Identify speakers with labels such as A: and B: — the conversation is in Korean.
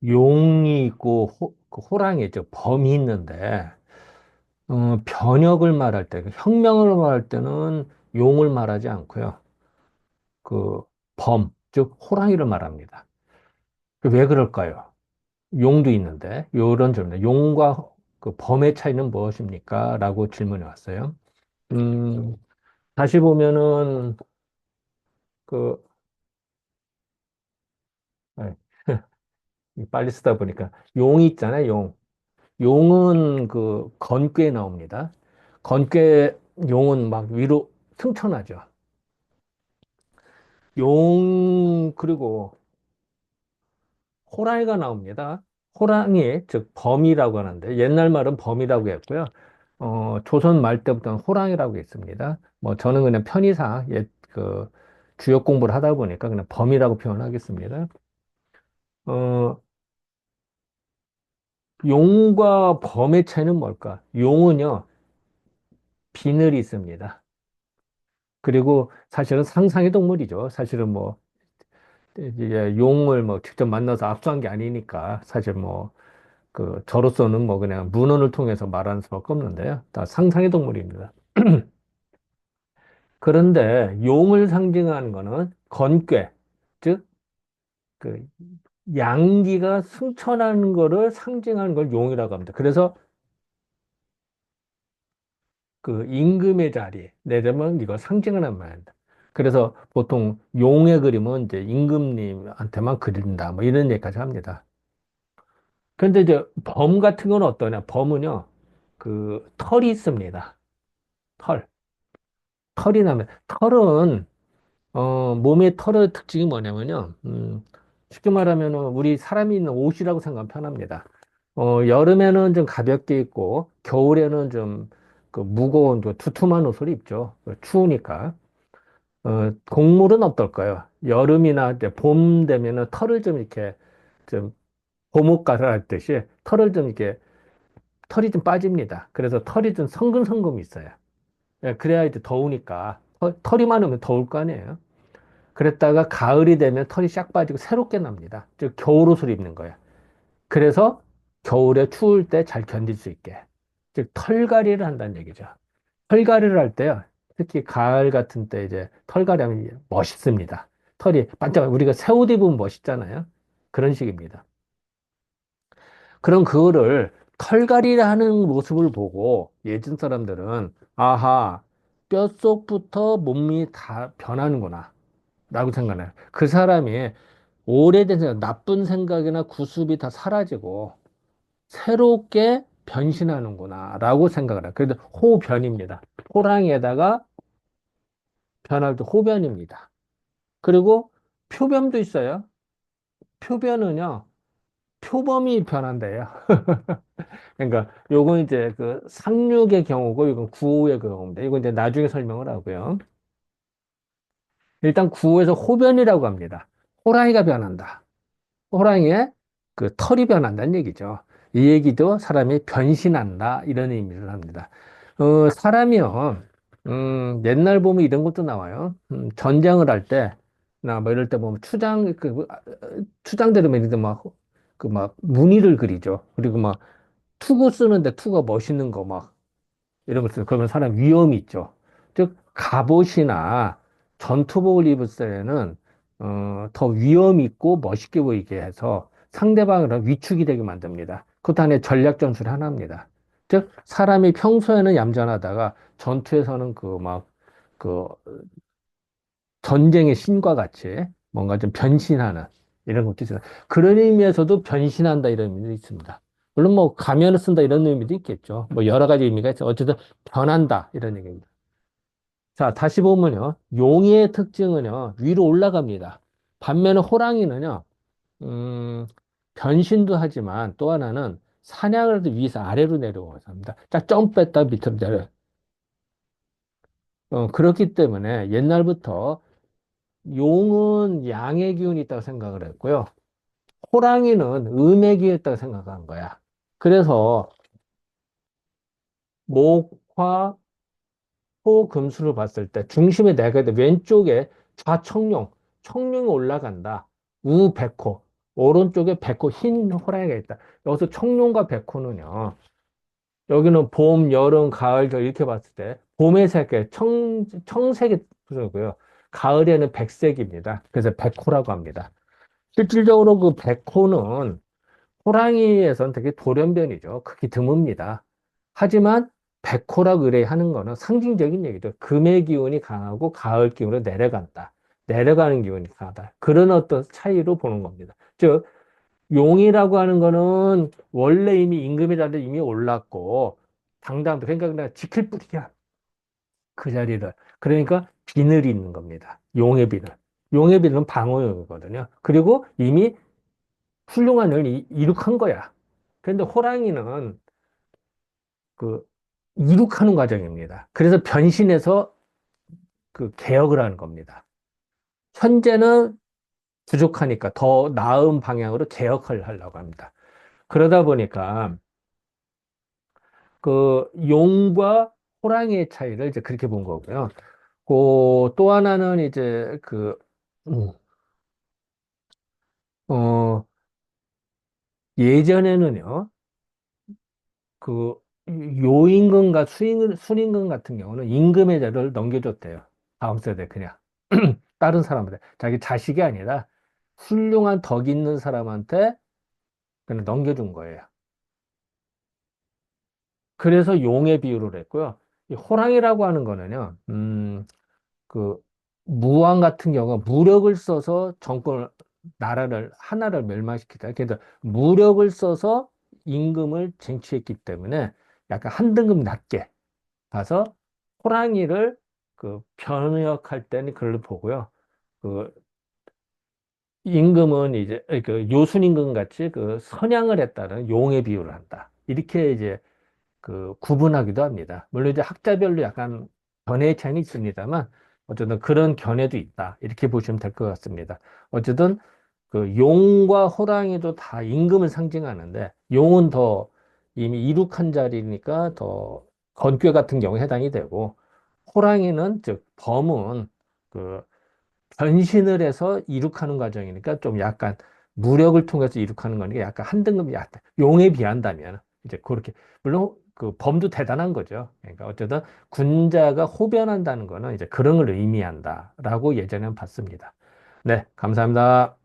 A: 용이 있고 그 호랑이, 즉 범이 있는데 변혁을 말할 때, 그 혁명을 말할 때는 용을 말하지 않고요. 그 즉 호랑이를 말합니다. 왜 그럴까요? 용도 있는데 이런 질문. 용과 그 범의 차이는 무엇입니까? 라고 질문이 왔어요. 음, 다시 보면은 그 아, 빨리 쓰다 보니까 용 있잖아요. 용은 그 건꾀에 나옵니다. 건꾀 용은 막 위로 승천하죠. 그리고 호랑이가 나옵니다. 호랑이, 즉 범이라고 하는데 옛날 말은 범이라고 했고요. 조선 말 때부터는 호랑이라고 했습니다. 뭐 저는 그냥 편의상 주역 공부를 하다 보니까 그냥 범이라고 표현하겠습니다. 어, 용과 범의 차이는 뭘까? 용은요, 비늘이 있습니다. 그리고 사실은 상상의 동물이죠. 사실은 뭐, 이제 용을 뭐 직접 만나서 압수한 게 아니니까 사실 뭐, 저로서는 뭐 그냥 문헌을 통해서 말하는 수밖에 없는데요. 다 상상의 동물입니다. 그런데 용을 상징하는 거는 건괴, 즉, 그 양기가 승천하는 거를 상징하는 걸 용이라고 합니다. 그래서 그 임금의 자리, 내려면 이걸 상징하는 말입니다. 그래서 보통 용의 그림은 이제 임금님한테만 그린다, 뭐 이런 얘기까지 합니다. 그런데 이제 범 같은 건 어떠냐? 범은요, 그 털이 있습니다. 털. 털이 나면, 털은, 몸의 털의 특징이 뭐냐면요, 쉽게 말하면 우리 사람이 있는 옷이라고 생각하면 편합니다. 여름에는 좀 가볍게 입고, 겨울에는 좀 그 무거운, 그 두툼한 옷을 입죠. 추우니까. 곡물은 어떨까요? 여름이나 이제 봄 되면은 털을 좀 이렇게 좀 고목가를 할 듯이 털이 좀 빠집니다. 그래서 털이 좀 성금성금이 있어요. 예, 그래야 이제 더우니까 털이 많으면 더울 거 아니에요. 그랬다가 가을이 되면 털이 싹 빠지고 새롭게 납니다. 즉 겨울옷을 입는 거예요. 그래서 겨울에 추울 때 잘 견딜 수 있게. 즉 털갈이를 한다는 얘기죠. 털갈이를 할 때요. 특히 가을 같은 때 이제 털갈이 하면 멋있습니다. 털이 반짝 우리가 새 옷 입으면 멋있잖아요. 그런 식입니다. 그럼 그거를 털갈이를 하는 모습을 보고 예전 사람들은 아하, 뼛속부터 몸이 다 변하는구나 라고 생각해요. 그 사람이 오래된 생각, 나쁜 생각이나 구습이 다 사라지고 새롭게 변신하는구나 라고 생각을 해요. 그래서 호변입니다. 호랑이에다가 변할 때 호변입니다. 그리고 표변도 있어요. 표변은요, 표범이 변한대요. 그러니까 요건 이제 그 상륙의 경우고 이건 구호의 경우입니다. 이건 이제 나중에 설명을 하고요. 일단 구호에서 호변이라고 합니다. 호랑이가 변한다. 호랑이의 그 털이 변한다는 얘기죠. 이 얘기도 사람이 변신한다 이런 의미를 합니다. 사람이요. 옛날 보면 이런 것도 나와요. 전쟁을 할 때, 나 뭐 이럴 때 보면 추장대로 이렇게 막 무늬를 그리죠. 그리고 막 투구 쓰는데 투가 멋있는 거 막 이런 거 쓰는 그러면 사람 위험이 있죠. 즉 갑옷이나 전투복을 입을 때에는 더 위험 있고 멋있게 보이게 해서 상대방을 위축이 되게 만듭니다. 그것도 하나의 전략 전술 하나입니다. 즉 사람이 평소에는 얌전하다가 전투에서는 그 전쟁의 신과 같이 뭔가 좀 변신하는 이런 것도 있어요. 그런 의미에서도 변신한다 이런 의미도 있습니다. 물론 뭐 가면을 쓴다 이런 의미도 있겠죠. 뭐 여러 가지 의미가 있어. 어쨌든 변한다 이런 얘기입니다. 자, 다시 보면요. 용의 특징은요. 위로 올라갑니다. 반면에 호랑이는요. 음, 변신도 하지만 또 하나는 사냥을 해도 위에서 아래로 내려오면서 합니다. 쫙 점프했다 밑으로 내려. 그렇기 때문에 옛날부터 용은 양의 기운이 있다고 생각을 했고요. 호랑이는 음의 기운이 있다고 생각한 거야. 그래서 목화, 호, 금수를 봤을 때 중심에 내가 돼 왼쪽에 청룡이 올라간다. 우백호. 오른쪽에 백호, 흰 호랑이가 있다. 여기서 청룡과 백호는요, 여기는 봄, 여름, 가을, 저 이렇게 봤을 때, 봄의 색깔, 청색이 부르고요. 가을에는 백색입니다. 그래서 백호라고 합니다. 실질적으로 그 백호는 호랑이에선 되게 돌연변이죠. 극히 드뭅니다. 하지만 백호라고 의뢰하는 거는 상징적인 얘기죠. 금의 기운이 강하고 가을 기운으로 내려간다. 내려가는 기운이 강하다. 그런 어떤 차이로 보는 겁니다. 즉, 용이라고 하는 거는 원래 이미 임금의 자리에 이미 올랐고, 당당도 그러니까 그냥 지킬 뿐이야. 그 자리를. 그러니까 비늘이 있는 겁니다. 용의 비늘. 용의 비늘은 방어용이거든요. 그리고 이미 훌륭한 을 이룩한 거야. 그런데 호랑이는 그 이룩하는 과정입니다. 그래서 변신해서 그 개혁을 하는 겁니다. 현재는 부족하니까 더 나은 방향으로 개혁을 하려고 합니다. 그러다 보니까 그 용과 호랑이의 차이를 이제 그렇게 본 거고요. 그 또 하나는 이제 그 음, 어, 예전에는요. 그 요임금과 순임금 같은 경우는 임금의 자리를 넘겨줬대요. 다음 세대 그냥 다른 사람한테 자기 자식이 아니라 훌륭한 덕 있는 사람한테 그냥 넘겨준 거예요. 그래서 용의 비유를 했고요. 이 호랑이라고 하는 거는요. 그 무왕 같은 경우가 무력을 써서 정권을 나라를 하나를 멸망시키다. 그래서 무력을 써서 임금을 쟁취했기 때문에 약간 한 등급 낮게 가서 호랑이를 그 변역할 때는 그걸 보고요. 그 임금은 이제 그 요순 임금 같이 그 선양을 했다는 용의 비유를 한다. 이렇게 이제 그 구분하기도 합니다. 물론 이제 학자별로 약간 견해의 차이는 있습니다만 어쨌든 그런 견해도 있다. 이렇게 보시면 될 것 같습니다. 어쨌든 그 용과 호랑이도 다 임금을 상징하는데 용은 더 이미 이룩한 자리니까 더 건괴 같은 경우에 해당이 되고 호랑이는 즉 범은 그 변신을 해서 이룩하는 과정이니까 좀 약간 무력을 통해서 이룩하는 거니까 약간 한 등급이 약간 용에 비한다면 이제 그렇게 물론 그 범도 대단한 거죠. 그러니까 어쨌든 군자가 호변한다는 거는 이제 그런 걸 의미한다라고 예전에는 봤습니다. 네, 감사합니다.